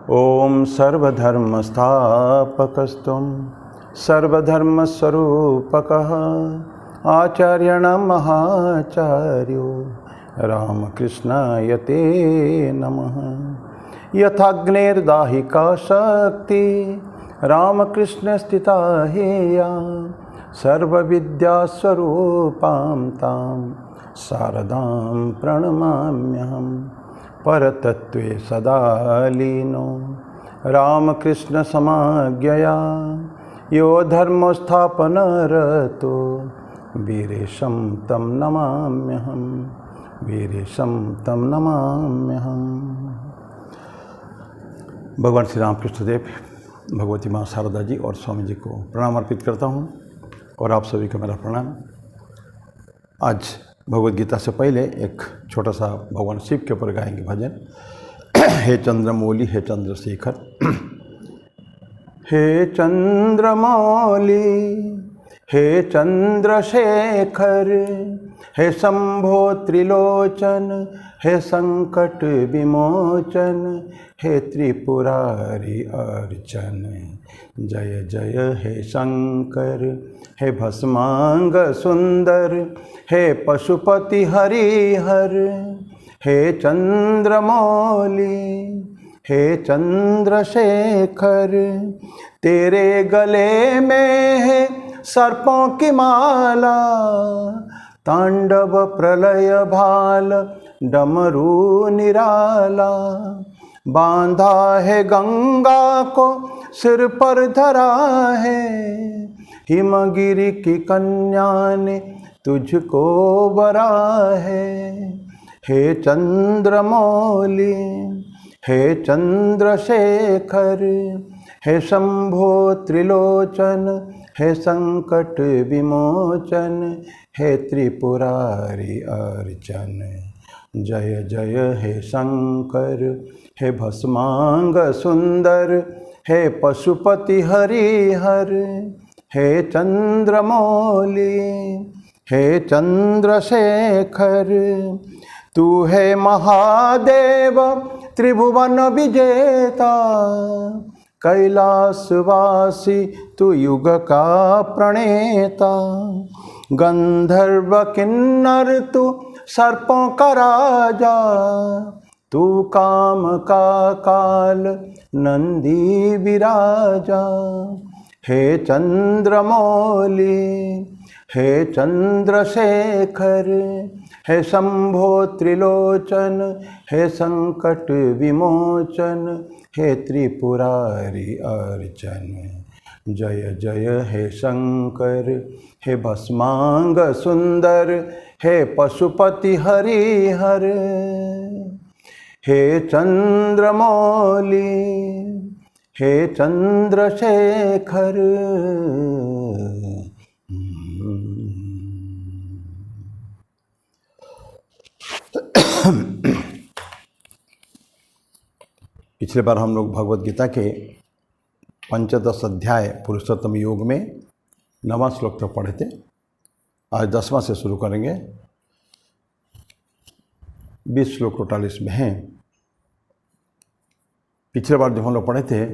ओम सर्वधर्मस्थापकस्त्वं सर्वधर्मस्वरूपकः आचार्यणां महाचार्यो रामकृष्णाय ते नमः। यथाग्नेर्दाहिका शक्ति रामकृष्णस्थिता हेया सर्वविद्यास्वरूपां तां शारदां प्रणमाम्यहम्। परतत्त्वे सदा लीनो रामकृष्णसमाज्ञया यो धर्मस्थापनरतो वीरेशं तं नमाम्यहम्। वीरेशं तं नमाम्यहम्। भगवान श्री रामकृष्ण देव, भगवती माँ शारदा जी और स्वामी जी को प्रणाम अर्पित करता हूँ और आप सभी को मेरा प्रणाम। आज भगवद गीता से पहले एक छोटा सा भगवान शिव के ऊपर गाएंगे भजन। हे चंद्रमौली हे चंद्रशेखर, हे चंद्रमौली हे चंद्रशेखर, हे शंभो त्रिलोचन, हे संकट विमोचन, हे त्रिपुरारी अर्चन। जय जय हे शंकर, हे भस्मांग सुंदर, हे पशुपति हरिहर। हे चंद्रमौली हे चंद्रशेखर, तेरे गले में है सर्पों की माला, तांडव प्रलय भाल डमरू निराला। बांधा है गंगा को सिर पर धरा है, हिमगिरी की कन्या ने तुझको बरा है। हे चंद्रमौली हे चंद्रशेखर, हे शंभो त्रिलोचन, हे संकट विमोचन, हे त्रिपुरारी अर्चन। जय जय हे शंकर, हे भस्मांग सुंदर, हे पशुपति हरिहर। हे चंद्रमौली हे चंद्रशेखर, तू है महादेव त्रिभुवन विजेता, कैलासवासी तू युग का प्रणेता। गंधर्व किन्नर तू सर्पों का राजा, तू काम का काल नंदी विराजा। हे चंद्रमौली हे चंद्रशेखर, हे शंभो त्रिलोचन, हे संकट विमोचन, हे त्रिपुरारी अर्चन। जय जय हे शंकर, हे भस्मांग सुंदर, हे पशुपति हरिहर। हे चंद्रमौली हे चंद्रशेखर। पिछले बार हम लोग भगवद गीता के पंचदश अध्याय पुरुषोत्तम योग में 9वां श्लोक तक पढ़े थे। आज 10वां से शुरू करेंगे। 20 श्लोक टोटल इसमें हैं। पिछले बार जो हम लोग पढ़े थे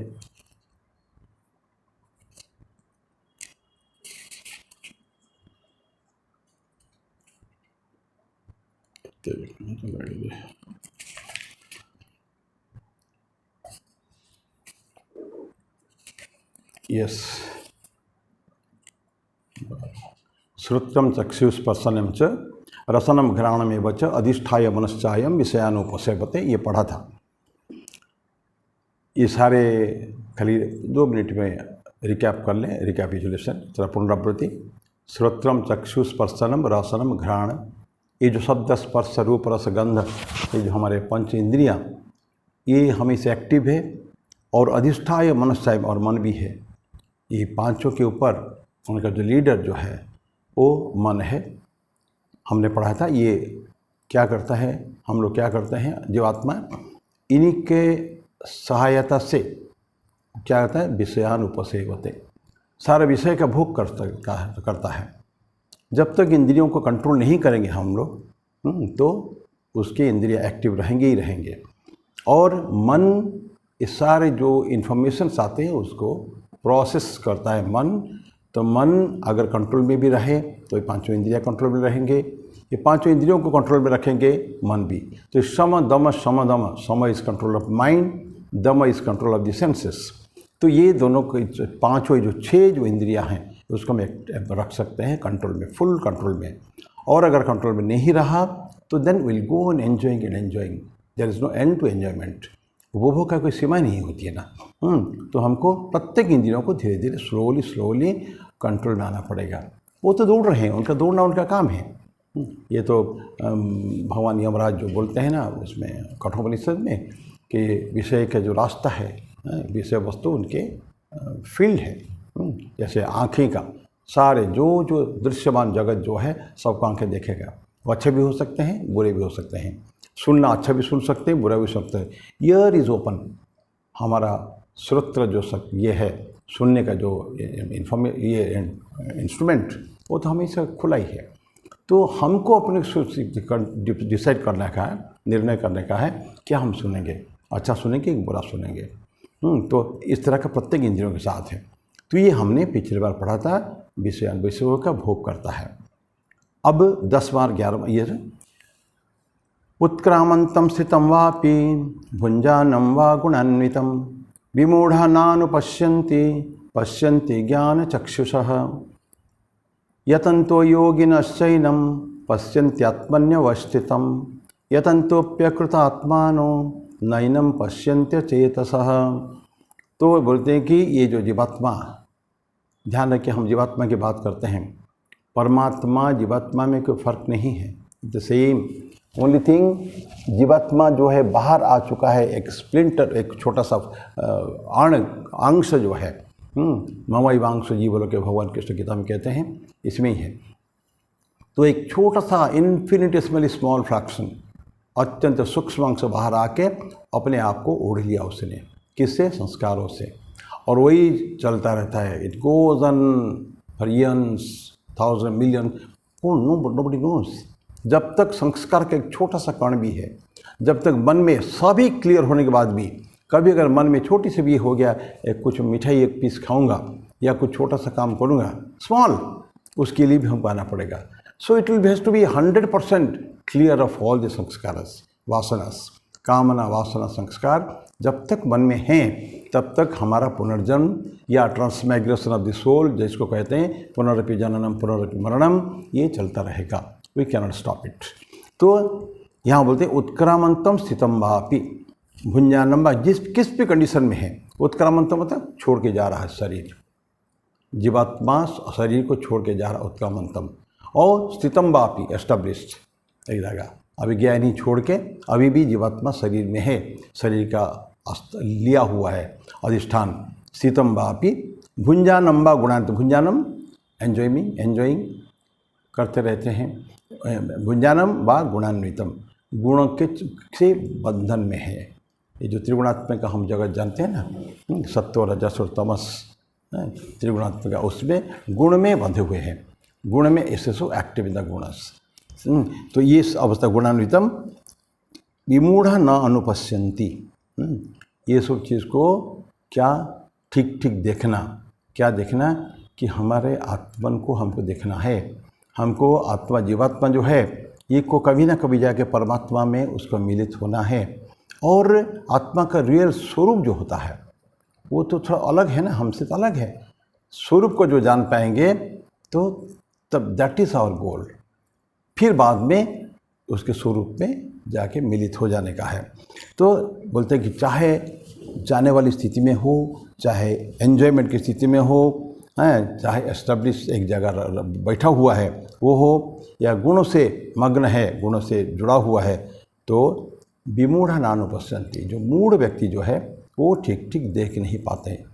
श्रुत्रम चक्षुस्पर्शनम च रसनम घ्राणमेव च अधिष्ठाय मनश्चायम विषयानुपसेवते, ये पढ़ा था। ये सारे खाली 2 मिनट में रिकैप कर लें। रिकैपिचुलेशन, थोड़ा पुनरावृत्ति। श्रोत्रम चक्षुस्पर्शनम रसनम घ्राण, ये जो शब्द स्पर्श रूप रस गंध, ये जो हमारे पंच इंद्रियाँ, ये हमेशा एक्टिव है। और अधिष्ठाय मनश्चाय, और मन भी है। ये पांचों के ऊपर उनका जो लीडर जो है वो मन है। हमने पढ़ा था ये क्या करता है, हम लोग क्या करते हैं, जो आत्मा इन्हीं के सहायता से क्या करता है, विषयानुपसेवते, सारा विषय का भोग करता है। जब तक इंद्रियों को कंट्रोल नहीं करेंगे हम लोग तो उसके इंद्रियां एक्टिव रहेंगे ही रहेंगे। और मन ये सारे जो इन्फॉर्मेशंस आते हैं उसको प्रोसेस करता है मन। तो मन अगर कंट्रोल में भी रहे तो ये पांचों इंद्रियां कंट्रोल में रहेंगे, ये पांचों इंद्रियों को कंट्रोल में रखेंगे मन भी। तो सम दम, सम is control of mind, them is control of the senses. तो ये दोनों पांचों जो 6 जो इंद्रियां हैं उसको हम रख सकते हैं कंट्रोल में, फुल कंट्रोल में। और अगर कंट्रोल में नहीं रहा तो then will go on enjoying and enjoying, there is no end to enjoyment. उपभोग का कोई सीमा नहीं होती है ना। तो हमको प्रत्येक इंद्रियों को धीरे धीरे स्लोली कंट्रोल में आना पड़ेगा। वो तो दौड़ रहे हैं, उनका दौड़ना उनका काम है। ये तो भगवान यमराज जो बोलते हैं ना उसमें कठोपनिषद में कि विषय का जो रास्ता है, विषय वस्तु उनके फील्ड है। जैसे आँखें का सारे जो दृश्यमान जगत जो है सबको आँखें देखेगा। वो अच्छे भी हो सकते हैं, बुरे भी हो सकते हैं। सुनना अच्छा भी सुन सकते हैं, बुरा भी सुन सकते हैं। ईयर इज़ ओपन, हमारा श्रोत्र जो ये है सुनने का जो ये इंस्ट्रूमेंट वो तो हमेशा खुला ही है। तो हमको अपने डिसाइड करने का है, निर्णय करने का है क्या हम सुनेंगे, अच्छा सुनेंगे कि बुरा सुनेंगे। तो इस तरह का प्रत्येक इंद्रियों के साथ है। तो ये हमने पिछली बार पढ़ा था, विषयों का भोग करता है। अब 10 बार 11 ये उत्क्रामंतम स्थितम वापि भुंजानं वा गुणान्वितं विमूढ़ा नानुपश्यन्ति पश्यन्ति ज्ञानचक्षुषः यतन्तो योगिनश्चैनं पश्यन्त्यात्मन्यवस्थितं यतन्तोऽप्यकृतात्मानो नैनं पश्यन्त्यचेतसः। तो बोलते हैं कि ये जो जीवात्मा, ध्यान रखिए हम जीवात्मा की बात करते हैं, परमात्मा जीवात्मा में कोई फर्क नहीं है। द सेम ओनली थिंग, जीवात्मा जो है बाहर आ चुका है, एक स्प्लिंटर, एक छोटा सा अंश जो है, ममैवांश जीव के भगवान कृष्ण गीता में कहते हैं, इसमें ही है। तो एक छोटा सा इन्फिनिटेसिमली स्मॉल फ्रैक्शन, अत्यंत सूक्ष्म अंश बाहर आके अपने आप को ओढ़ लिया उसने, किससे? संस्कारों से। और वही चलता रहता है, it goes on for years, thousand million, nobody nose. जब तक संस्कार का एक छोटा सा कण भी है, जब तक मन में सभी क्लियर होने के बाद भी कभी अगर मन में छोटी सी भी हो गया, एक कुछ मिठाई एक पीस खाऊंगा या कुछ छोटा सा काम करूंगा स्मॉल, उसके लिए भी हमको आना पड़ेगा। So it will has to be 100% clear of all the संस्कारस, वासनास, कामना वासना संस्कार जब तक मन में हैं तब तक हमारा पुनर्जन्म या ट्रांसमाइग्रेशन ऑफ द सोल, जिसको कहते हैं पुनरपि जननम पुनरपि मरणम, ये चलता रहेगा। We cannot stop it. तो यहाँ बोलते हैं उत्क्रामंतम स्थितम वापि भुंजानं वा, किस भी कंडीशन में है। उत्क्रामंतम मतलब छोड़ के जा रहा है शरीर, जीवात्मा शरीर को छोड़ के जा रहा है, उत्क्रामंतम। और स्थितम वापि एस्टेब्लिश्ड, एक जगह अभी गया नहीं छोड़ के, अभी भी जीवात्मा शरीर में है, शरीर का लिया हुआ है अधिष्ठान। स्थितम वापि भुंजानं वा गुणान्वितं, भुंजानं एंजॉइंग करते रहते हैं, भुंजानं वा गुणान्वितं, गुणों के से बंधन में है। ये जो त्रिगुणात्मक का हम जगत जानते हैं ना, सत्व रजस और तमस, त्रिगुणात्मक, उसमें गुण में बंधे हुए हैं, गुण में ऐसे सो एक्टिव इन द गुणस। तो ये अवस्था गुणान्वितम विमूढ़ा न अनुपश्यन्ति, ये सब चीज़ को क्या ठीक देखना, क्या देखना कि हमारे आत्मन को हमको देखना है। हमको आत्मा जीवात्मा जो है ये को कभी ना कभी जाके परमात्मा में उसको मिलित होना है। और आत्मा का रियल स्वरूप जो होता है वो तो थोड़ा अलग है ना, हमसे तो अलग है। स्वरूप को जो जान पाएंगे तो तब दैट इज़ आवर गोल। फिर बाद में उसके स्वरूप में जाके मिलित हो जाने का है। तो बोलते हैं कि चाहे जाने वाली स्थिति में हो, चाहे एन्जॉयमेंट की स्थिति में हो, चाहे एस्टेब्लिश एक जगह बैठा हुआ है वो हो, या गुणों से मग्न है, गुणों से जुड़ा हुआ है, तो विमूढ़ा नानुपश्यन्ति, जो मूढ़ व्यक्ति जो है वो ठीक देख नहीं पाते हैं।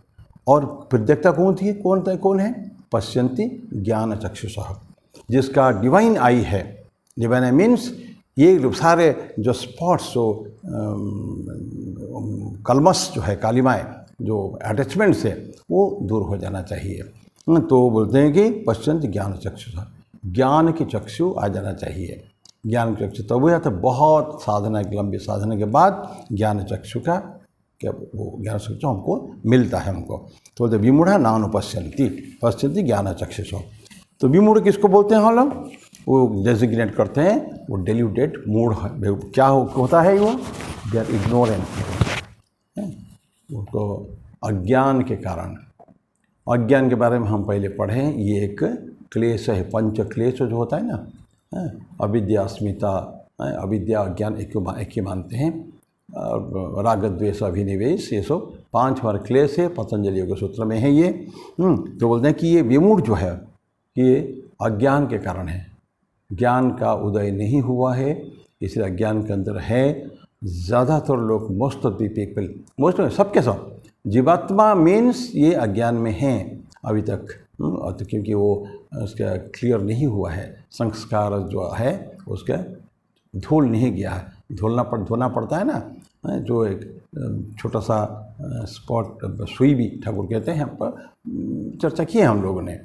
और फिर देखता कौन है? पश्यन्ति ज्ञान चक्षुषः, जिसका डिवाइन आई है। डिवाइन आई मीन्स ये सारे जो स्पॉट्स, जो कलमस जो है, कालिमाएँ, जो अटैचमेंट्स है, वो दूर हो जाना चाहिए। तो बोलते हैं कि पश्यन्ति ज्ञान चक्षुषः, ज्ञान की चक्षु आ जाना चाहिए। ज्ञान चक्षु तब हुआ तो बहुत साधना, लंबी साधना के बाद ज्ञान चक्षु का क्या वो ज्ञान चक्षु हमको मिलता है हमको। तो बोलते विमूढ़ नानुपश्यन्ति पश्यन्ति ज्ञान चक्षुषो। तो विमूढ़ किसको बोलते हैं हम लोग? वो डेजिग्नेट करते हैं वो डेल्यूटेड मूढ़ है। क्या होता है वो? They are ignorant. तो अज्ञान के कारण, अज्ञान के बारे में हम पहले पढ़ें। ये एक क्लेश है, पंच क्लेश जो होता है ना, अविद्या, अस्मिता, अविद्या, अज्ञान एक ही मानते हैं। राग द्वेष अभिनिवेश, ये सब 5 बार क्लेश है, पतंजलि योग सूत्र में है ये। तो बोलते हैं कि ये विमूढ़ जो है ये अज्ञान के कारण है, ज्ञान का उदय नहीं हुआ है, इसलिए अज्ञान के अंदर है। ज़्यादातर लोग, most of the people, most सबके सब जीवात्मा मीन्स ये अज्ञान में हैं अभी तक। तो क्योंकि वो उसका क्लियर नहीं हुआ है, संस्कार जो है उसका धुल नहीं गया है। धोना पड़ता है ना, जो एक छोटा सा स्पॉट, सुई भी ठाकुर कहते हैं, पर चर्चा की है हम लोगों ने।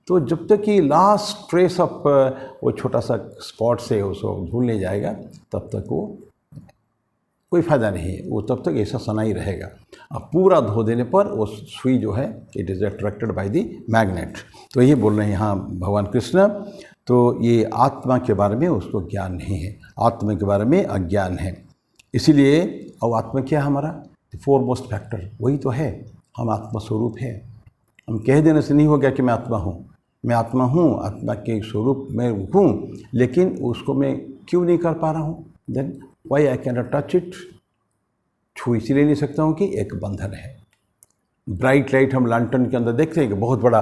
तो जब तक कि लास्ट ट्रेस ऑफ वो छोटा सा स्पॉट से उसको धुल नहीं जाएगा तब तक वो कोई फ़ायदा नहीं है, वो तब तक ऐसा सना ही रहेगा। अब पूरा धो देने पर वो सुई जो है it is attracted by the magnet. तो ये बोल रहे हैं यहाँ भगवान कृष्ण। तो ये आत्मा के बारे में उसको ज्ञान नहीं है, आत्मा के बारे में अज्ञान है। इसीलिए अब आत्मा क्या है हमारा? फोरमोस्ट फैक्टर वही तो है, हम आत्मा स्वरूप है। हम कह देने से नहीं हो गया कि मैं आत्मा हूँ, मैं आत्मा हूँ, आत्मा के स्वरूप में हूँ, लेकिन उसको मैं क्यों नहीं कर पा रहा हूँ? Then why I can not touch it? छू इसलिए नहीं सकता हूँ कि एक बंधन है। ब्राइट लाइट हम लैंटर्न के अंदर देखते हैं कि बहुत बड़ा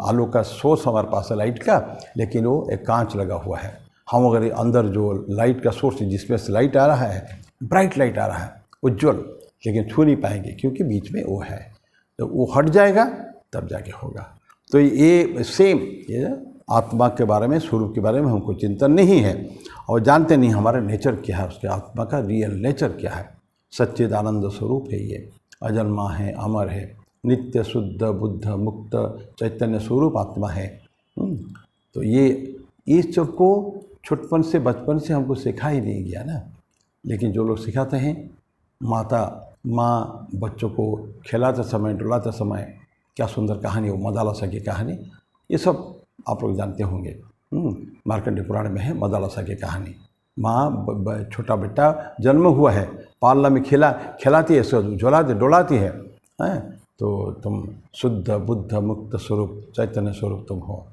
आलो का सोर्स हमारे पास है लाइट का, लेकिन वो एक कांच लगा हुआ है। हम अगर अंदर जो लाइट का सोर्स है जिसमें से लाइट आ रहा है, ब्राइट लाइट आ रहा है, उज्ज्वल, लेकिन छू नहीं पाएंगे क्योंकि बीच में वो है। तो वो हट जाएगा तब जाके होगा। तो ये सेम ये आत्मा के बारे में, स्वरूप के बारे में हमको चिंतन नहीं है और जानते नहीं हमारा नेचर क्या है, उसके आत्मा का रियल नेचर क्या है। सच्चिदानंद स्वरूप है ये, अजन्मा है, अमर है, नित्य शुद्ध बुद्ध मुक्त चैतन्य स्वरूप आत्मा है। तो ये इस सब को छुटपन से, बचपन से हमको सिखा ही नहीं गया ना। लेकिन जो लोग सिखाते हैं, माँ बच्चों को खिलाते समय, डुलाते समय, क्या सुंदर कहानी, वो मदालसा की कहानी, ये सब आप लोग जानते होंगे। मार्कंडेय पुराण में है मदालसा की कहानी। माँ छोटा बेटा जन्म हुआ है, पालना में खिलाती है, डुलाती है, तो तुम शुद्ध बुद्ध मुक्त स्वरूप चैतन्य स्वरूप तुम हो,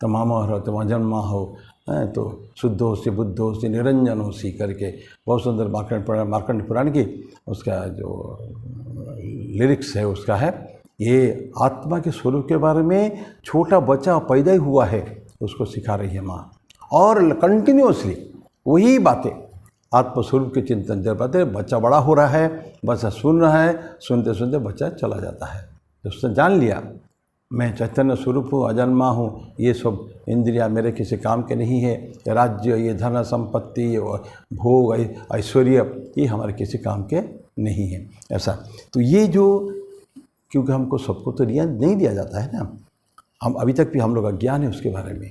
तुम अमर हो, तुम अजन्मा हो, तो शुद्ध हो सी बुद्ध हो सी निरंजन हो सी करके बहुत सुंदर मार्कंडेय पुराण की उसका जो लिरिक्स है उसका है। ये आत्मा के स्वरूप के बारे में छोटा बच्चा पैदा ही हुआ है उसको सिखा रही है माँ, और कंटिन्यूसली वही बातें आत्मस्वरूप के चिंतन जब बातें, बच्चा बड़ा हो रहा है, बच्चा सुन रहा है, सुनते सुनते बच्चा चला जाता है। तो उसने जान लिया मैं चैतन्य स्वरूप हूँ, अजन्मा हूँ, ये सब इंद्रियां मेरे किसी काम के नहीं है, राज्य, ये धन संपत्ति और भोग ऐश्वर्य ये हमारे किसी काम के नहीं है, ऐसा। तो ये जो, क्योंकि हमको सबको तो नहीं दिया जाता है ना, हम अभी तक भी हम लोग अज्ञान है उसके बारे में,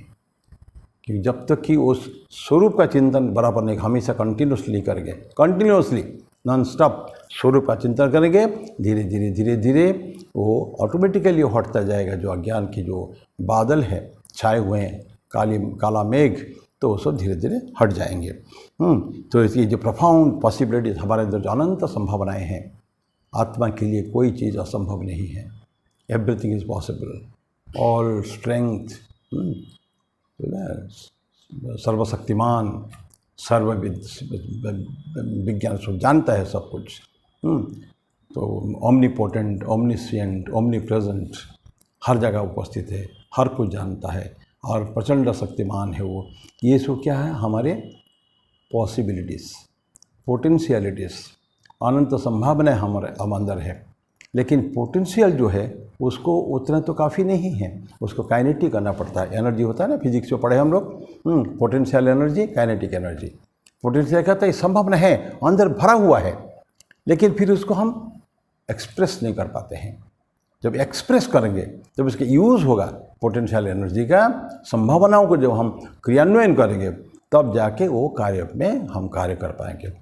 कि जब तक कि उस स्वरूप का चिंतन बराबर नहीं, हमेशा कंटिन्यूसली करेंगे, कंटिन्यूसली नॉन स्टॉप स्वरूप का चिंतन करेंगे, धीरे धीरे धीरे धीरे वो ऑटोमेटिकली हटता जाएगा। जो अज्ञान की जो बादल है छाए हुए हैं, काला मेघ, तो वो सब धीरे धीरे हट जाएंगे। तो इसकी जो प्रोफाउंड पॉसिबिलिटीज हमारे अंदर जो अनंत संभावनाएँ हैं, आत्मा के लिए कोई चीज़ असंभव नहीं है, everything is possible, all strength, सर्वशक्तिमान, सर्व विज्ञान सब जानता है सब कुछ। तो ओमनीपोटेंट, ओमनिशिएंट, ओमनी प्रेजेंट, हर जगह उपस्थित है, हर कुछ जानता है और प्रचंड शक्तिमान है वो। ये सब क्या है? हमारे पॉसिबिलिटीज़, पोटेंशियलिटीज़, अनंत संभावनाएं हम अंदर है। लेकिन पोटेंशियल जो है उसको उतना तो काफ़ी नहीं है, उसको काइनेटिक करना पड़ता है। एनर्जी होता है ना, फिजिक्स में पढ़े हम लोग, potential energy, kinetic energy. Potential कहता है संभावना है, अंदर भरा हुआ है, लेकिन फिर उसको हम एक्सप्रेस नहीं कर पाते हैं। जब एक्सप्रेस करेंगे, जब इसका यूज़ होगा पोटेंशियल एनर्जी का, संभावनाओं को जब हम क्रियान्वयन करेंगे, तब जाके वो कार्य में हम कार्य कर पाएंगे।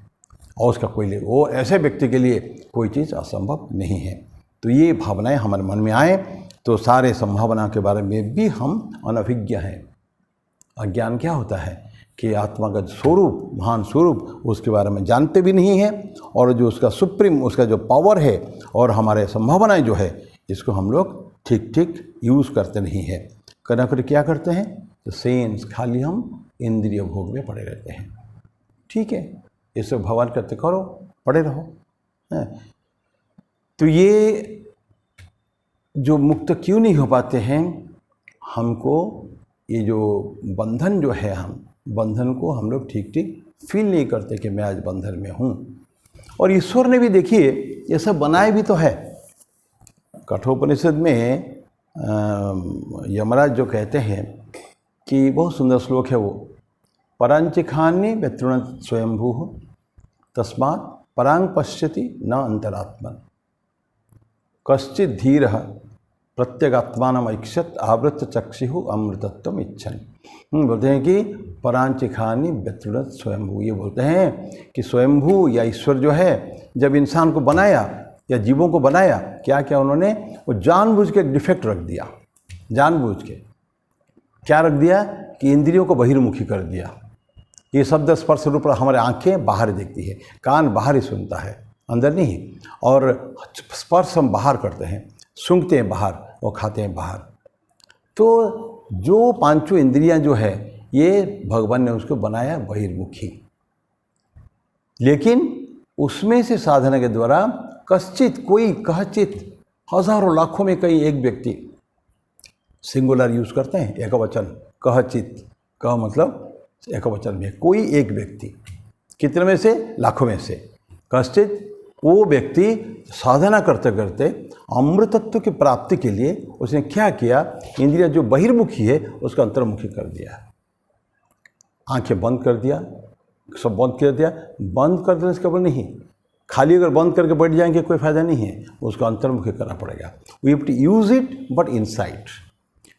और उसका कोई वो ऐसे व्यक्ति के लिए कोई चीज़ असंभव नहीं है। तो ये भावनाएं हमारे मन में आए तो सारे संभावना के बारे में भी हम अनभिज्ञ हैं। अज्ञान क्या होता है कि आत्मा का स्वरूप, महान स्वरूप, उसके बारे में जानते भी नहीं है, और जो उसका सुप्रीम, उसका जो पावर है और हमारे संभावनाएं जो है, इसको हम लोग ठीक ठीक यूज़ करते नहीं है। करना कर क्या करते हैं तो सेंस खाली हम इंद्रिय भोग में पड़े रहते हैं। ठीक है, ये सब भगवान करते करो, पड़े रहो। तो ये जो मुक्त क्यों नहीं हो पाते हैं, हमको ये जो बंधन जो है, हम बंधन को हम लोग ठीक ठीक फील नहीं करते कि मैं आज बंधन में हूँ। और ईश्वर ने भी देखिए ये सब बनाए भी तो है। कठोपनिषद में यमराज जो कहते हैं कि बहुत सुंदर श्लोक है वो, परांचिखान्य व्यतृणत स्वयंभू तस्मात् परांग पश्यति न अंतरात्मन कश्चित धीर प्रत्यगात्मान ऐक्षत आवृत चक्षु अमृतत्व इच्छन। बोलते हैं कि परांचिखान्य व्यतृणत स्वयंभू, ये बोलते हैं कि स्वयंभू या ईश्वर जो है जब इंसान को बनाया या जीवों को बनाया, क्या क्या उन्होंने वो जानबूझ के डिफेक्ट रख दिया। जानबूझ के क्या रख दिया कि इंद्रियों को बहिर्मुखी कर दिया। ये शब्द स्पर्श रूप हमारे आंखें बाहर देखती है, कान बाहर ही सुनता है, अंदर नहीं। और स्पर्श हम बाहर करते हैं, सूंघते हैं बाहर और खाते हैं बाहर। तो जो पांचों इंद्रियां जो है ये भगवान ने उसको बनाया बहिर्मुखी, लेकिन उसमें से साधना के द्वारा कश्चित, कोई, कहचित, हजारों लाखों में कई एक व्यक्ति, सिंगुलर यूज़ करते हैं, एक वचन, कहचित, कह मतलब एक वचन में कोई एक व्यक्ति, कितने में से, लाखों में से, कश्चित, वो व्यक्ति साधना करते करते अमृतत्व की प्राप्ति के लिए उसने क्या किया, इंद्रिया जो बहिर्मुखी है उसका अंतर्मुखी कर दिया, आंखें बंद कर दिया, सब बंद कर दिया। बंद कर देने से केवल नहीं, खाली अगर बंद करके बैठ जाएंगे कोई फायदा नहीं है, उसको अंतर्मुखी करना पड़ेगा। We have to use it but inside,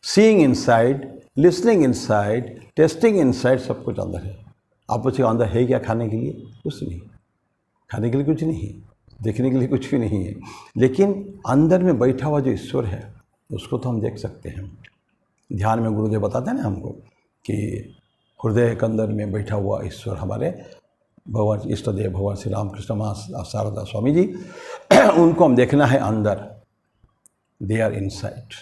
seeing inside, listening inside, tasting inside, सब कुछ अंदर है। आप पूछिए अंदर है क्या खाने के लिए? कुछ नहीं, खाने के लिए कुछ नहीं, देखने के लिए कुछ भी नहीं है, लेकिन अंदर में बैठा हुआ जो ईश्वर है उसको तो हम देख सकते हैं। ध्यान में गुरुदेव बताते हैं ना हमको कि हृदय के अंदर में बैठा हुआ ईश्वर हमारे भगवान इष्टदेव भगवान श्री रामकृष्ण माँ शारदा स्वामी जी, उनको हम देखना है अंदर, दे आर इनसाइड।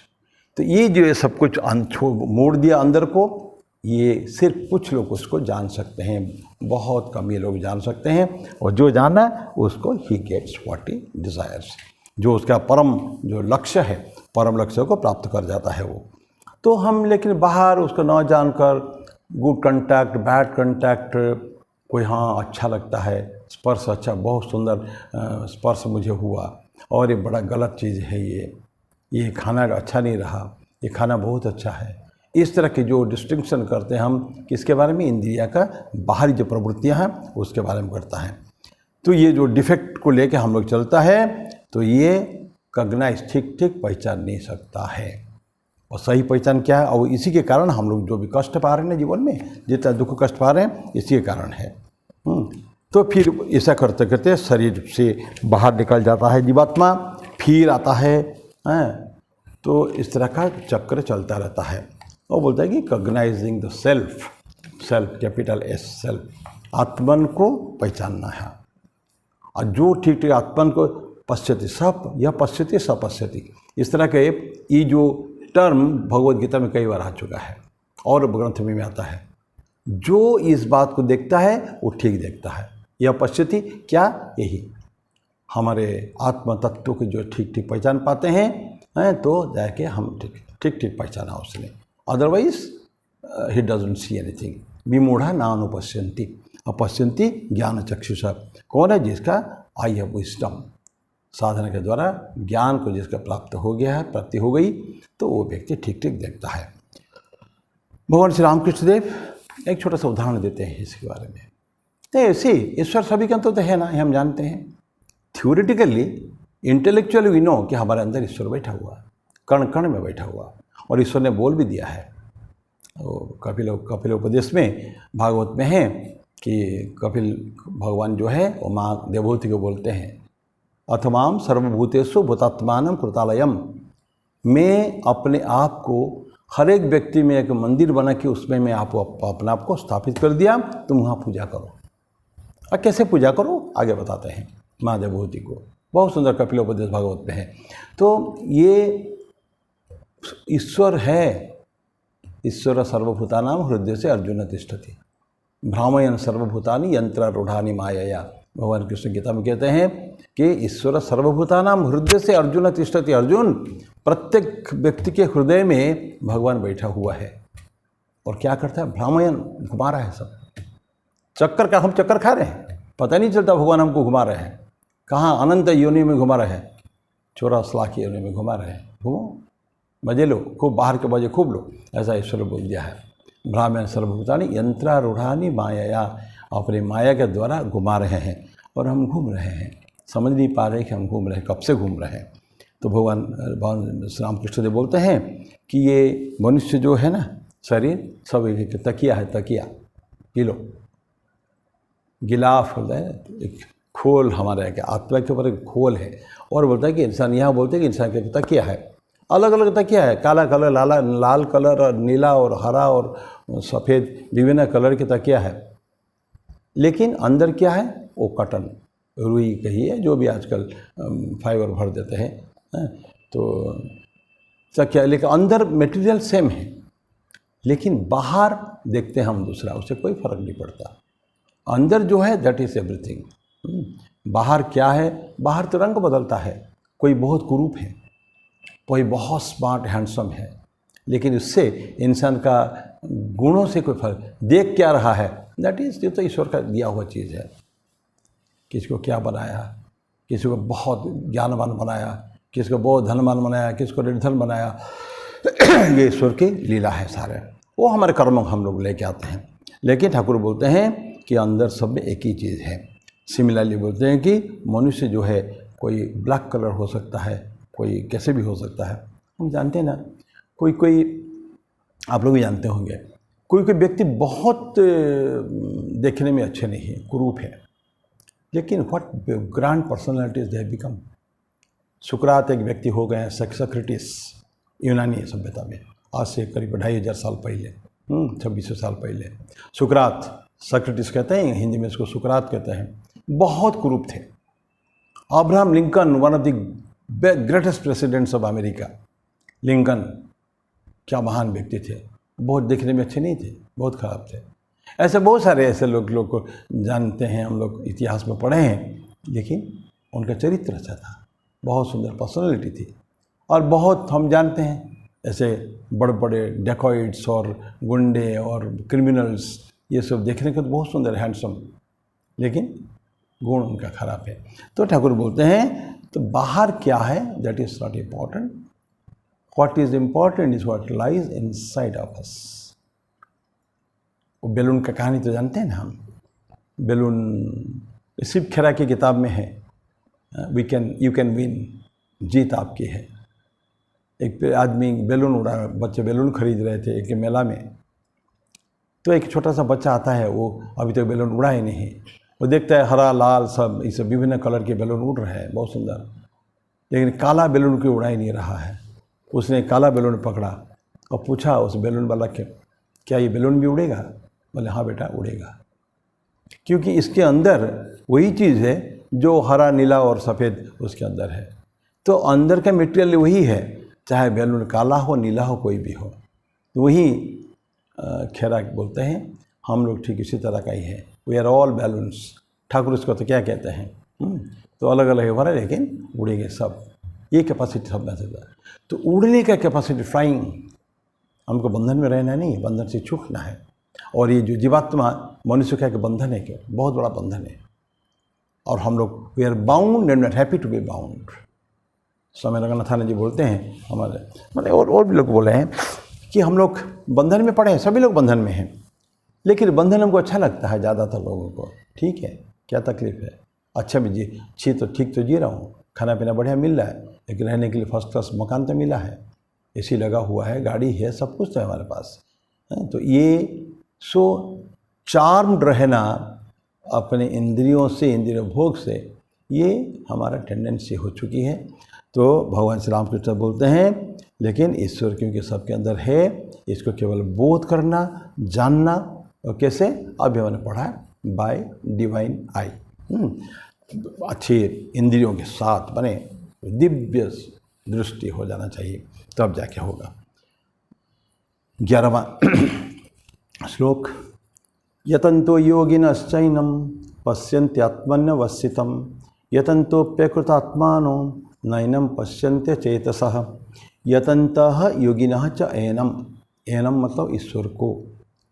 तो ये जो है सब कुछ मोड़ दिया अंदर को, ये सिर्फ कुछ लोग उसको जान सकते हैं, बहुत कम ये लोग जान सकते हैं, और जो जाना उसको ही गेट्स व्हाट ही डिज़ायर्स, जो उसका परम जो लक्ष्य है, परम लक्ष्य को प्राप्त कर जाता है वो। तो हम लेकिन बाहर उसको न जानकर गुड कंटैक्ट, बैड कंटैक्ट, कोई हाँ अच्छा लगता है, स्पर्श अच्छा, बहुत सुंदर स्पर्श मुझे हुआ, और ये बड़ा गलत चीज़ है, ये खाना अच्छा नहीं रहा, ये खाना बहुत अच्छा है, इस तरह के जो डिस्टिंक्शन करते हैं हम, किसके बारे में? इंद्रिया का बाहरी जो प्रवृत्तियां हैं उसके बारे में करता है। तो ये जो डिफेक्ट को लेके हम लोग चलता है, तो ये कॉग्नाइज ठीक ठीक पहचान नहीं सकता है। और सही पहचान क्या है, और इसी के कारण हम लोग जो भी कष्ट पा रहे हैं ना जीवन में, जितना दुख कष्ट पा रहे हैं, इसी के कारण है। तो फिर ऐसा करते करते शरीर से बाहर निकल जाता है जीवात्मा, फिर आता है, तो इस तरह का चक्र चलता रहता है। और बोलता है कि cognising the self, self capital S, self, आत्मन को पहचानना है। और जो ठीक ठीक आत्मन को पश्यति सब, यह पश्यति सपश्यति, इस तरह के ये जो टर्म भगवद गीता में कई बार आ चुका है और ग्रंथ में आता है। जो इस बात को देखता है वो ठीक देखता है। यह पश्यति क्या, यही हमारे आत्म तत्व की जो ठीक ठीक पहचान पाते हैं, तो जाके हम ठीक ठीक पहचाना उसने, otherwise he doesn't see anything. विमूढ़ा नानुपश्यन्ति अपश्यन्ति ज्ञान चक्षुषा, कौन है? जिसका आई हैव विजडम, साधना के द्वारा ज्ञान को जिसका प्राप्त हो गया है, प्राप्ति हो गई, तो वो व्यक्ति ठीक ठीक देखता है। भगवान श्री रामकृष्ण देव एक छोटा सा उदाहरण देते हैं इसके बारे में। तो ऐसे ईश्वर सभी का तो है ना, हम जानते हैं। थ्योरेटिकली, इंटेलेक्चुअली वी नो कि हमारे अंदर ईश्वर बैठा हुआ, कण कण में बैठा हुआ, और ईश्वर ने बोल भी दिया है। कपिलोपदेश में, भागवत में है कि कपिल भगवान जो है वो माँ देवहूति को बोलते हैं, अथमाम सर्वभूतेषु भूतात्मानं कृतालयम, मैं अपने आप को हर एक व्यक्ति में एक मंदिर बना के उसमें मैं अपने आप को स्थापित कर दिया, तुम वहाँ पूजा करो। और कैसे पूजा करो आगे बताते हैं माँ देवहूति को, बहुत सुंदर कपिलोपदेश भागवत में है। तो ये ईश्वर है, ईश्वर सर्वभूतानां हृदय से अर्जुन तिष्ठति, भ्रामयन् सर्वभूतानि यंत्रारूढ़ानि मायया। भगवान कृष्ण गीता में कहते हैं कि ईश्वर सर्वभूतानां हृदय से अर्जुन तिष्ठति, अर्जुन प्रत्येक व्यक्ति के हृदय में भगवान बैठा हुआ है। और क्या करता है? भ्रामयन्, घुमा रहा है सब चक्कर का, हम चक्कर खा रहे हैं, पता नहीं चलता भगवान हमको घुमा रहे हैं। कहाँ? अनंत योनि में घुमा रहे हैं, 84 लाख योनि में घुमा रहे हैं। घूमो, मजे लो, खूब बाहर के मजे खूब लो, ऐसा ईश्वर बोल दिया है। भ्रामयन् सर्वभूतानि यंत्रारूढ़ानि मायया, अपनी माया के द्वारा घुमा रहे हैं और हम घूम रहे हैं, समझ नहीं पा रहे कि हम घूम रहे हैं, कब से घूम रहे हैं। तो भगवान श्री राम कृष्ण देव बोलते हैं कि ये मनुष्य जो है ना, शरीर सब एक तकिया है, तकिया पी लो, गिलाफ होता है, एक खोल हमारे आत्मा के ऊपर एक खोल है। और बोलता है कि इंसान, यहाँ बोलते हैं कि इंसान के तकिया है, अलग अलग तकिया है, काला कलर, लाल कलर और नीला और हरा और सफ़ेद, विभिन्न कलर की तकिया है। लेकिन अंदर क्या है? वो कटन, रुई कहिए, जो भी आजकल फाइबर भर देते हैं, तो तकिया, लेकिन अंदर मटेरियल सेम है, लेकिन बाहर देखते हैं हम दूसरा, उससे कोई फर्क नहीं पड़ता। अंदर जो है दैट इज़ एवरीथिंग। बाहर क्या है? बाहर तो रंग बदलता है, कोई बहुत कुरूप है, कोई बहुत स्मार्ट हैंडसम है, लेकिन उससे इंसान का गुणों से कोई फर्क, देख क्या रहा है, दैट इज़, ये तो ईश्वर का दिया हुआ चीज़ है। किसी को क्या बनाया, किसी को बहुत ज्ञानवान बनाया, किसी को बहुत धनवान बनाया, किसी को निर्धन बनाया, ये ईश्वर की लीला है सारे, वो हमारे कर्म हम लोग लेके आते हैं। लेकिन ठाकुर बोलते हैं कि अंदर सब में एक ही चीज़ है। सिमिलरली बोलते हैं कि मनुष्य जो है, कोई ब्लैक कलर हो सकता है, कोई कैसे भी हो सकता है, हम जानते हैं ना। कोई आप लोग भी जानते होंगे, कोई व्यक्ति बहुत देखने में अच्छे नहीं है, कुरूप है, लेकिन what grand personalities they become. सुकरात एक व्यक्ति हो गए हैं, सक्रेटिस, यूनानी सभ्यता में, आज से करीब 2500 साल पहले, 2600 साल पहले। सुकरात, सक्रेटिस कहते हैं, हिंदी में इसको सुकरात कहते हैं, बहुत कुरूप थे। Abraham Lincoln, one of the greatest presidents of America, Lincoln क्या महान व्यक्ति थे, बहुत देखने में अच्छे नहीं थे, बहुत ख़राब थे। ऐसे बहुत सारे ऐसे लोग को जानते हैं, हम लोग इतिहास में पढ़े हैं, लेकिन उनका चरित्र अच्छा था, बहुत सुंदर पर्सनालिटी थी। और बहुत हम जानते हैं ऐसे बड़े बड़े डेकॉइट्स और गुंडे और क्रिमिनल्स, ये सब देखने को तो बहुत सुंदर हैंडसम, लेकिन गुण उनका खराब है। तो ठाकुर बोलते हैं, तो बाहर क्या है that is not important, what is important is what lies inside of us. वो बैलून का कहानी तो जानते हैं ना हम, बैलून शिव खेरा की किताब में है, यू कैन विन, जीत आपकी है। एक आदमी बैलून उड़ा, बच्चे बैलून खरीद रहे थे एक मेला में, तो एक छोटा सा बच्चा आता है, वो अभी तक बैलून उड़ा ही नहीं, वो देखता है हरा लाल सब इस विभिन्न कलर के बैलून उड़ रहे हैं, बहुत सुंदर, लेकिन काला बैलून क्यों उड़ा ही नहीं रहा है। उसने काला बैलून पकड़ा और पूछा उस बैलून वाला के, क्या ये बैलून भी उड़ेगा? बोले हाँ बेटा उड़ेगा, क्योंकि इसके अंदर वही चीज़ है जो हरा नीला और सफ़ेद उसके अंदर है। तो अंदर का मटेरियल वही है, चाहे बैलून काला हो नीला हो कोई भी हो, तो वही खेरा बोलते हैं हम लोग ठीक इसी तरह का ही है, we are all balloons. Thakur इसको तो क्या कहते हैं, तो अलग अलग है, लेकिन उड़ेंगे सब, ये कैपेसिटी सब में से। तो उड़ने का कैपेसिटी, फ्लाइंग, हमको बंधन में रहना नहीं, बंधन से छूटना है। और ये जो जीवात्मा मनुष्य का एक बंधन है, क्या बहुत बड़ा बंधन है, और हम लोग we are bound and not happy to be bound. Swami Ranganathananda ji बोलते हैं, हमारे मतलब और भी लोग बोले हैं कि हम लोग बंधन में पड़े हैं, सभी लोग बंधन में हैं, लेकिन बंधन हमको अच्छा लगता है ज़्यादातर लोगों को। ठीक है, क्या तकलीफ़ है, अच्छा भी जी, अच्छी तो ठीक तो जी रहा हूँ, खाना पीना बढ़िया मिल रहा है, लेकिन रहने के लिए फर्स्ट क्लास मकान तो मिला है, एसी लगा हुआ है, गाड़ी है, सब कुछ तो है हमारे पास। तो ये सो चार्म्ड रहना अपने इंद्रियों से, इंद्रिय भोग से, ये हमारा टेंडेंसी हो चुकी है। तो भगवान श्री रामकृष्ण बोलते हैं लेकिन ईश्वर क्योंकि सबके अंदर है, इसको केवल बोध करना, जानना, और कैसे, अभी मैंने पढ़ा है, बाय डिवाइन आई, अच्छी इंद्रियों के साथ बने दिव्य दृष्टि हो जाना चाहिए, तब जाके होगा। 11वां श्लोक, यतन्तो योगिनश्चैनं पश्यन्त्यात्मन्यवस्थितं यतन्तोऽप्यकृतात्मानो नैनं पश्यन्ते चेतसः यतन्तः योगिनः च एनम। एनम मतलब ईश्वर को,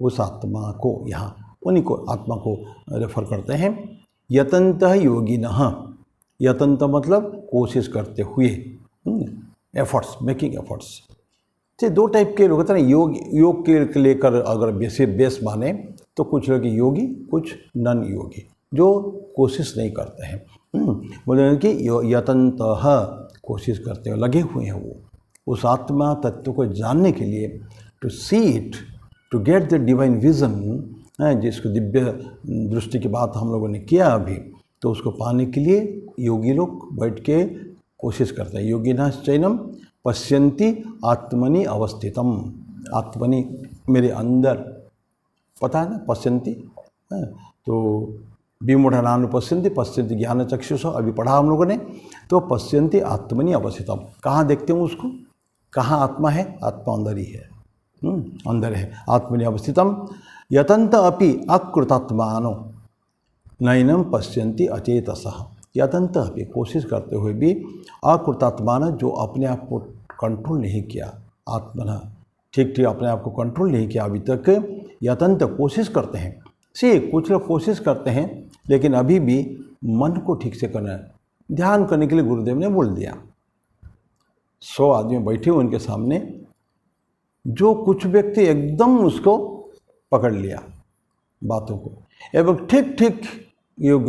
उस आत्मा को, यहाँ उन्हीं को, आत्मा को रेफर करते हैं। यतन्तः योगिनः, यतंत मतलब कोशिश करते हुए, एफर्ट्स, मेकिंग एफर्ट्स। तो दो टाइप के लोग होते हैं ना, योग के लेकर अगर बेस माने तो कुछ लोग योगी, कुछ नन योगी जो कोशिश नहीं करते हैं। बोले कि यतंतः कोशिश करते हुए लगे हुए हैं वो उस आत्मा तत्व को जानने के लिए, to see it, to get the divine vision, जिसको दिव्य दृष्टि की बात हम लोगों ने किया अभी, तो उसको पाने के लिए योगी लोग बैठ के कोशिश करते हैं। योगिना चैनम पश्यन्ति आत्मनि अवस्थितम, आत्मनि मेरे अंदर, पता है ना पश्यन्ति, तो विमूढ़ानानु पश्यन्ति, पश्यन्ति ज्ञान चक्षुष, अभी पढ़ा हम लोगों ने। तो पश्यन्ति आत्मनि अवस्थितम, कहाँ देखते हैं उसको, कहाँ आत्मा है, आत्मा अंदर ही है, अंदर है, आत्मनि अवस्थितम। यतंत अपि अकृतात्मानो नैनम पश्यन्ति अचेतसः, यतंत अपि कोशिश करते हुए भी, अकृतात्मान जो अपने आप को कंट्रोल नहीं किया, आत्मना ठीक अपने आप को कंट्रोल नहीं किया अभी तक, यतंत कोशिश करते हैं। कुछ लोग कोशिश करते हैं लेकिन अभी भी मन को ठीक से करना है, ध्यान करने के लिए गुरुदेव ने बोल दिया। 100 आदमी बैठे हुए उनके सामने, जो कुछ व्यक्ति एकदम उसको पकड़ लिया बातों को, एवं ठीक योग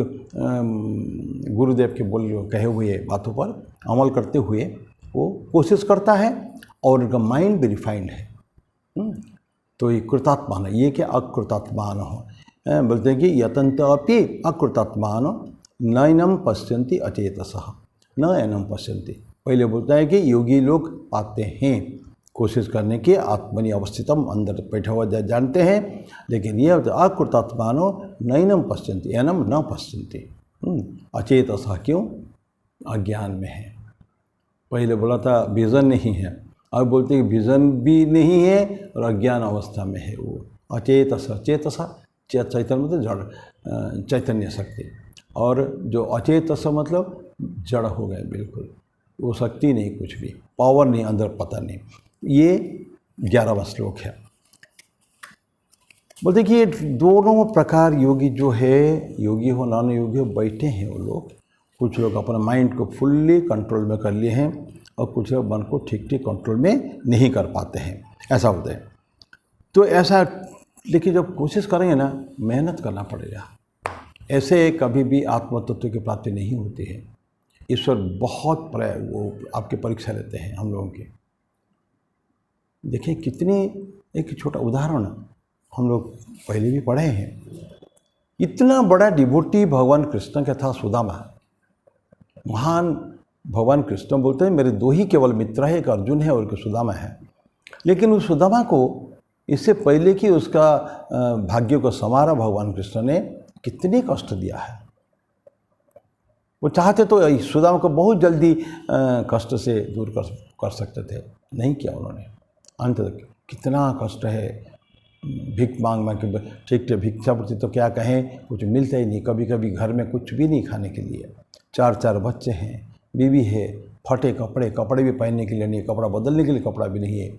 गुरुदेव के कहे हुए बातों पर अमल करते हुए वो कोशिश करता है और उनका माइंड भी रिफाइंड है, तो ये कृतात्मान है। ये क्या, अकृतात्मान हो, बोलते हैं कि यतंत अपि अकृतात्मान नैनम पश्यन्ति अचेतसः न एनम पश्यन्ति। पहले बोलता है कि योगी लोग पाते हैं कोशिश करने की, आत्मनि अवस्थितम, अंदर बैठा हुआ जानते हैं, लेकिन ये अकृतात्मानो नैनम पश्यन्ति, एनम न पश्यन्ति, अचेतसः, क्यों, अज्ञान में है। पहले बोला था विजन नहीं है, अब बोलते हैं विजन भी नहीं है और अज्ञान अवस्था में है वो। अचेतसः, चेतसः चैतन्य मतलब जड़, चैतन्य शक्ति, और जो अचेतसः मतलब जड़ हो गए बिल्कुल, वो शक्ति नहीं, कुछ भी पावर नहीं, अंदर पता नहीं। ये 11वां श्लोक है। बोलते कि दोनों प्रकार योगी जो है, योगी हो नॉन योगी हो, बैठे हैं वो लोग। कुछ लोग अपने माइंड को फुल्ली कंट्रोल में कर लिए हैं और कुछ लोग मन को ठीक कंट्रोल में नहीं कर पाते हैं, ऐसा होता है। तो ऐसा, लेकिन जब कोशिश करेंगे ना, मेहनत करना पड़ेगा, ऐसे कभी भी आत्म तत्व की प्राप्ति नहीं होती है। ईश्वर बहुत वो आपकी परीक्षा लेते हैं हम लोगों की। देखिए कितनी, एक छोटा उदाहरण हम लोग पहले भी पढ़े हैं, इतना बड़ा डिवोटी भगवान कृष्ण का था सुदामा, महान भगवान कृष्ण बोलते हैं मेरे 2 ही केवल मित्र है, एक अर्जुन है और एक सुदामा है। लेकिन उस सुदामा को इससे पहले कि उसका भाग्य को संवारा भगवान कृष्ण ने कितने कष्ट दिया है। वो चाहते तो सुदामा को बहुत जल्दी कष्ट से दूर कर सकते थे, नहीं किया उन्होंने। अंत तक कितना कष्ट है, भीख मांग के, ठीक भिक्षावृत्ति तो क्या कहें, कुछ मिलता ही नहीं। कभी कभी घर में कुछ भी नहीं खाने के लिए, 4 बच्चे हैं, बीवी है, फटे कपड़े भी पहनने के लिए नहीं, कपड़ा बदलने के लिए कपड़ा भी नहीं है।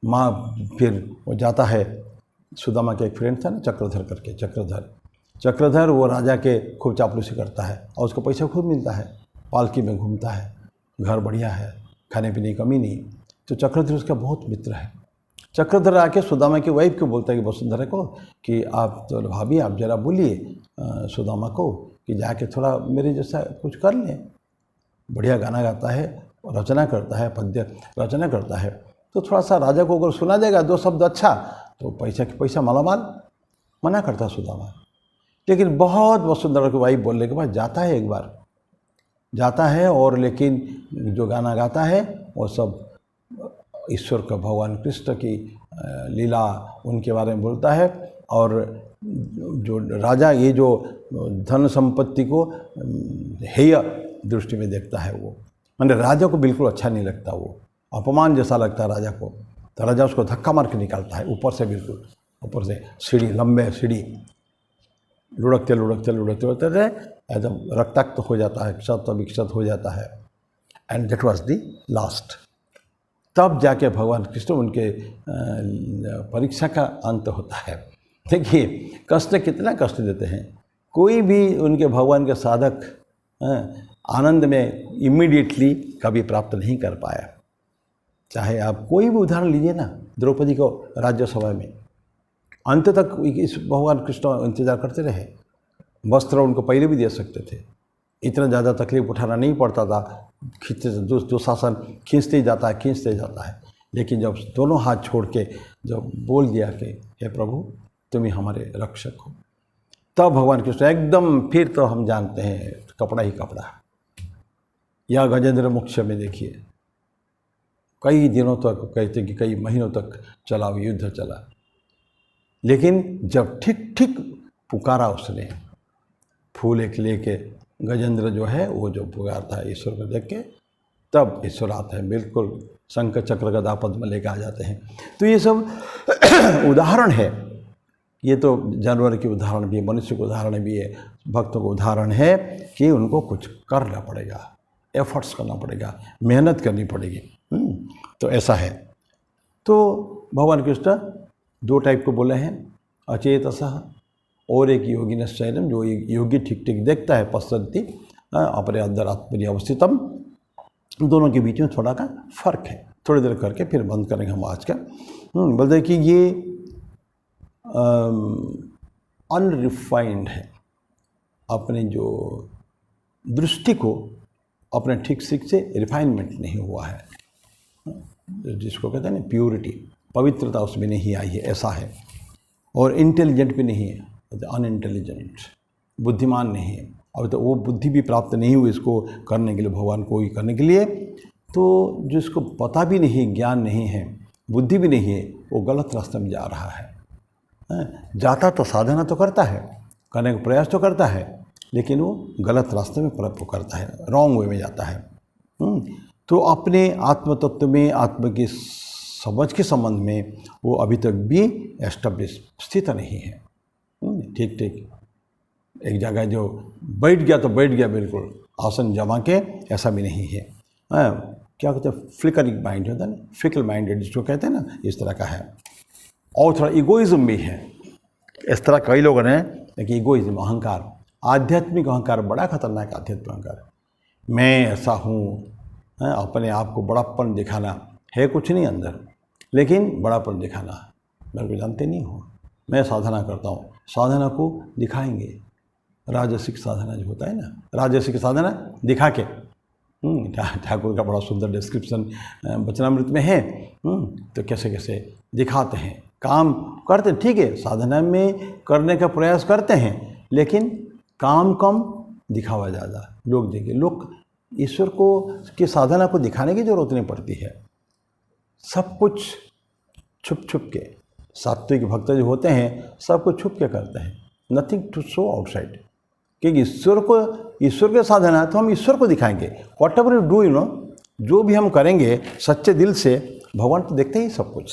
माँ फिर वो जाता है, सुदामा का एक फ्रेंड था ना चक्रधर करके, चक्रधर वो राजा के खूब चापलूसी करता है और उसको पैसा खूब मिलता है, पालकी में घूमता है, घर बढ़िया है, खाने पीने की कमी नहीं। तो चक्रधर उसका बहुत मित्र है। चक्रधर आके सुदामा की वाइफ को बोलता है कि वसुंधरा को कि आप तो भाभी आप जरा बोलिए सुदामा को कि जाके थोड़ा मेरे जैसा कुछ कर लें। बढ़िया गाना गाता है, रचना करता है, पद्य रचना करता है, तो थोड़ा सा राजा को अगर सुना देगा 2 शब्द अच्छा, तो पैसा मालामाल। मना करता सुदामा। लेकिन बहुत वसुंधरा की वाइफ बोलने के बाद जाता है, एक बार जाता है, और लेकिन जो गाना गाता है वो सब ईश्वर का, भगवान कृष्ण की लीला उनके बारे में बोलता है। और जो राजा ये जो धन संपत्ति को हेय दृष्टि में देखता है, वो मैंने राजा को बिल्कुल अच्छा नहीं लगता, वो अपमान जैसा लगता है राजा को। तो राजा उसको धक्का मार के निकालता है ऊपर से, बिल्कुल ऊपर से सीढ़ी, लंबे सीढ़ी, लुढ़कते लुढ़कते लुढ़कते लुढ़कते एकदम रक्ताक्त हो जाता है, क्षत विक्षत हो जाता है। And that was the last. तब जाके भगवान कृष्ण उनके परीक्षा का अंत होता है। देखिए कष्ट कितना कष्ट देते हैं। कोई भी उनके भगवान के साधक आनंद में इमीडिएटली कभी प्राप्त नहीं कर पाया। चाहे आप कोई भी उदाहरण लीजिए ना, द्रौपदी को राज्यसभा में अंत तक इस भगवान कृष्ण इंतजार करते रहे। वस्त्र उनको पहले भी दे सकते थे, इतना ज़्यादा तकलीफ उठाना नहीं पड़ता था। खींचते जो शासन खींचते ही जाता है। लेकिन जब दोनों हाथ छोड़ के जब बोल दिया कि हे प्रभु तुम ही हमारे रक्षक हो, तब भगवान कृष्ण एकदम, फिर तो हम जानते हैं कपड़ा ही कपड़ा। या गजेंद्र मोक्ष में देखिए कई दिनों तक, कहते कि कई महीनों तक चला वो युद्ध चला, लेकिन जब ठीक ठीक पुकारा उसने, फूल एक लेके गजेंद्र जो है वो जो पुकारता है ईश्वर को देख के, तब ईश्वर आता है, बिल्कुल शंख चक्र गदा पद्म लेके आ जाते हैं। तो ये सब उदाहरण है। ये तो जानवर के उदाहरण भी है, मनुष्य के उदाहरण भी है, भक्तों का उदाहरण है कि उनको कुछ करना पड़ेगा, एफर्ट्स करना पड़ेगा, मेहनत करनी पड़ेगी। तो ऐसा है। तो भगवान कृष्ण दो टाइप को बोले हैं, अचेतसः और एक योगिनश्चैनम, जो योगी ठीक ठीक देखता है, पश्यन्ति अपने अंदर आत्मनि अवस्थितम। दोनों के बीच में थोड़ा का फर्क है। थोड़ी देर करके फिर बंद करेंगे हम आज का। बोलते कि ये अनरिफाइंड है, अपने जो दृष्टि को अपने ठीक से रिफाइनमेंट नहीं हुआ है, जिसको कहते हैं ना प्योरिटी, पवित्रता उसमें नहीं आई है, ऐसा है। और इंटेलिजेंट भी नहीं है, अनइंटेलिजेंट, बुद्धिमान नहीं है। अभी तो वो बुद्धि भी प्राप्त नहीं हुई इसको करने के लिए, भगवान को ही करने के लिए। तो जिसको पता भी नहीं, ज्ञान नहीं है, बुद्धि भी नहीं है, वो गलत रास्ते में जा रहा है। जाता तो साधना तो करता है, करने का प्रयास तो करता है, लेकिन वो गलत रास्ते में प्रयत्न करता है, रॉन्ग वे में जाता है। तो अपने आत्म तत्व में, आत्म की समझ के संबंध में वो अभी तक भी एस्टेब्लिश स्थित नहीं है। ठीक ठीक एक जगह जो बैठ गया तो बैठ गया, बिल्कुल आसन जमा के, ऐसा भी नहीं है। क्या कहते हैं, फ्लिकरिंग माइंड होता है ना, फिकल माइंडेड जिसको कहते हैं ना, इस तरह का है। और थोड़ा इगोइज्म भी है। इस तरह कई लोग हैं कि इगोइज्म, अहंकार, आध्यात्मिक अहंकार, बड़ा खतरनाक आध्यात्मिक अहंकार। मैं ऐसा हूँ, अपने आप को बड़ापन दिखाना है, कुछ नहीं अंदर, लेकिन बड़ापन दिखाना। मेरे को जानते नहीं हो, मैं साधना करता हूँ, साधना को दिखाएंगे। राजसिक साधना जो होता है ना, राजसिक साधना दिखा के, ठाकुर का बड़ा सुंदर डिस्क्रिप्शन वचनामृत में है। तो कैसे कैसे दिखाते हैं, काम करते, ठीक है, साधना में करने का प्रयास करते हैं, लेकिन काम कम, दिखावा ज़्यादा। लोग देखिए, लोग ईश्वर को की साधना को दिखाने की जरूरत नहीं पड़ती है। सब कुछ छुप छुप के, सात्विक भक्त जो होते हैं सब कुछ छुप के करते हैं, नथिंग टू शो आउटसाइड। क्योंकि ईश्वर के साधना तो हम ईश्वर को दिखाएंगे। व्हाट एवर यू डू, जो भी हम करेंगे सच्चे दिल से, भगवान तो देखते ही सब कुछ।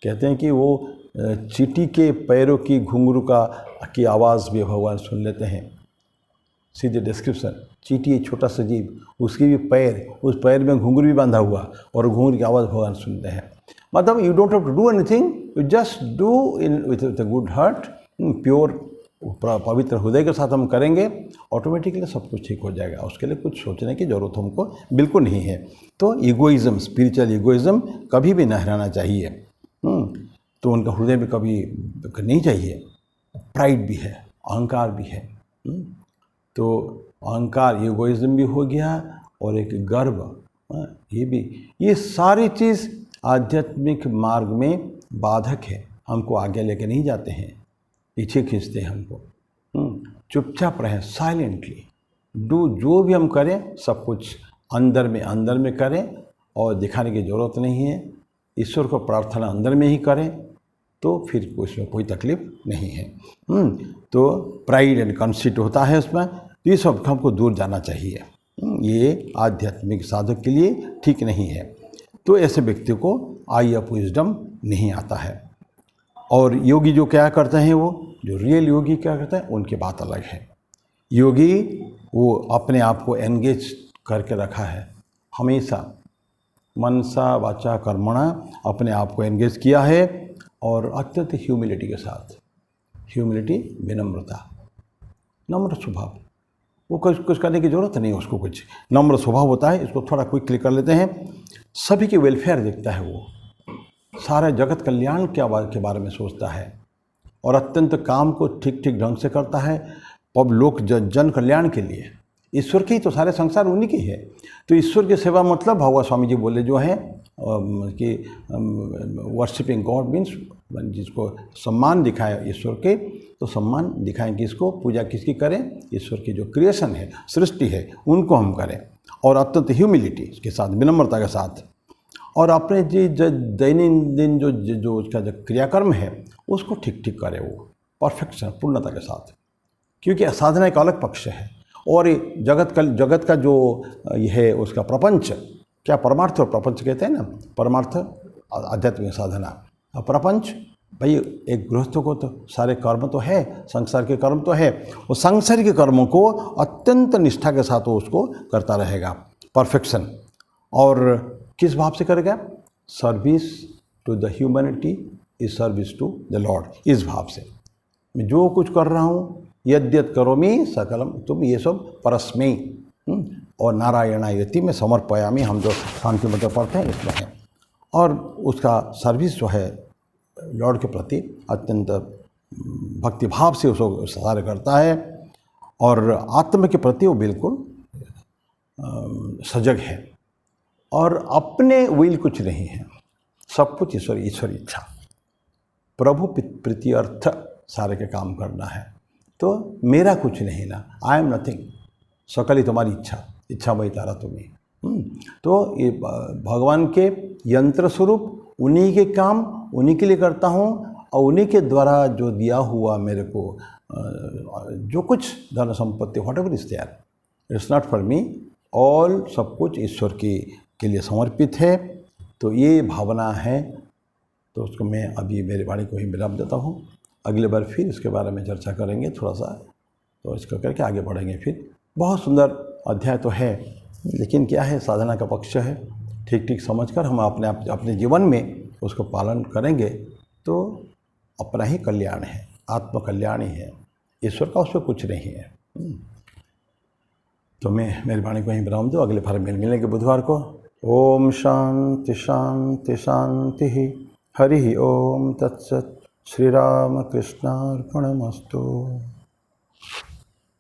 कहते हैं कि वो चींटी के पैरों की घुंघरू की आवाज़ भी भगवान सुन लेते हैं। सीधे डिस्क्रिप्शन, चींटी एक छोटा सा जीव, उसकी भी पैर, उस पैर में घुंघरू भी बांधा हुआ, और घुंघरू की आवाज़ भगवान सुनते हैं। मतलब you don't have to do anything, you just do in with a good heart, pure पवित्र हृदय के साथ हम करेंगे, ऑटोमेटिकली सब कुछ ठीक हो जाएगा। उसके लिए कुछ सोचने की ज़रूरत हमको बिल्कुल नहीं है। तो ईगोइज़म, स्पिरिचुअल ईगोइज़म कभी भी नहीं रहना चाहिए। तो उनका हृदय में कभी नहीं चाहिए। प्राइड भी है, अहंकार भी है। तो अहंकार, ईगोइज़म भी हो गया, और एक गर्व, ये भी, ये सारी चीज़ आध्यात्मिक मार्ग में बाधक है। हमको आगे लेके नहीं जाते हैं, पीछे खींचते हैं हमको। चुपचाप रहें, साइलेंटली जो भी हम करें सब कुछ अंदर में करें और दिखाने की ज़रूरत नहीं है। ईश्वर को प्रार्थना अंदर में ही करें तो फिर उसमें कोई तकलीफ नहीं है। तो प्राइड एंड कंसीट होता है उसमें, तो ये सब हमको दूर जाना चाहिए। ये आध्यात्मिक साधक के लिए ठीक नहीं है। तो ऐसे व्यक्ति को आई ऑफ विजडम नहीं आता है। और योगी जो क्या करते हैं, वो जो रियल योगी क्या करते हैं, उनकी बात अलग है। योगी वो अपने आप को एंगेज करके रखा है, हमेशा मनसा वाचा कर्मणा अपने आप को एंगेज किया है, और अत्यंत ह्यूमिलिटी के साथ, ह्यूमिलिटी विनम्रता, नम्र स्वभाव, वो कुछ करने की ज़रूरत नहीं है उसको, कुछ नम्र स्वभाव होता है। इसको थोड़ा क्विक क्लिक कर लेते हैं। सभी के वेलफेयर देखता है, वो सारे जगत कल्याण के बारे में सोचता है, और अत्यंत काम को ठीक ढंग से करता है, अब लोक जन कल्याण के लिए। ईश्वर की तो सारे संसार उन्हीं की है। तो ईश्वर की सेवा मतलब भगवान स्वामी जी बोले जो है कि वर्शिपिंग गॉड मीन्स जिसको सम्मान दिखाए ईश्वर के, तो सम्मान दिखाएं किसको, पूजा किसकी करें, ईश्वर की जो क्रिएशन है, सृष्टि है, उनको हम करें, और अत्यंत ह्यूमिलिटी के साथ, विनम्रता के साथ, और अपने दैनंदिन जो उसका जो क्रियाकर्म है उसको ठीक करें, वो परफेक्शन, पूर्णता के साथ। क्योंकि साधना एक अलग पक्ष है, और जगत का जो यह है उसका प्रपंच, क्या परमार्थ और प्रपंच कहते हैं ना, परमार्थ आध्यात्मिक साधना, प्रपंच भाई एक गृहस्थ को तो सारे कर्म तो है, संसार के कर्म तो है, और संसार के कर्मों को अत्यंत निष्ठा के साथ वो उसको करता रहेगा, परफेक्शन। और किस भाव से करेगा, service to the humanity is service to the lord, इस भाव से मैं जो कुछ कर रहा हूँ, यद्यत करोमि सकलम, तुम ये सब परस्मै, और नारायणायति में समर्पयामि, हम जो शांति मंत्र पढ़ते हैं इसमें है। और उसका सर्विस जो है लॉर्ड के प्रति अत्यंत भक्तिभाव से उसको कार्य करता है, और आत्म के प्रति वो बिल्कुल सजग है, और अपने विल कुछ नहीं है, सब कुछ ईश्वर इच्छा, प्रभु प्रीत्यर्थ सारे के काम करना है। तो मेरा कुछ नहीं ना, आई एम नथिंग, सकल ही तुम्हारी इच्छा वही तारा तुम्हें। तो ये भगवान के यंत्र स्वरूप उन्हीं के काम उन्हीं के लिए करता हूँ, और उन्हीं के द्वारा जो दिया हुआ मेरे को जो कुछ धन संपत्ति whatever is there, it's not for me, all सब कुछ ईश्वर के लिए समर्पित है। तो ये भावना है। तो उसको मैं अभी मेरे वाणी को ही विराम देता हूँ। अगले बार फिर इसके बारे में चर्चा करेंगे थोड़ा सा, तो इसको करके आगे बढ़ेंगे। फिर बहुत सुंदर अध्याय तो है, लेकिन क्या है, साधना का पक्ष है। ठीक समझकर हम अपने जीवन में उसको पालन करेंगे तो अपना ही कल्याण है, आत्म कल्याण ही है, ईश्वर का उसमें कुछ नहीं है। तो मैं मेरी वाणी को ही विराम दूँ। अगले बार मिलेंगे बुधवार को। ओम शांति शांति शांति। हरि ओम तत्सत। श्री राम कृष्णार्पणमस्तु।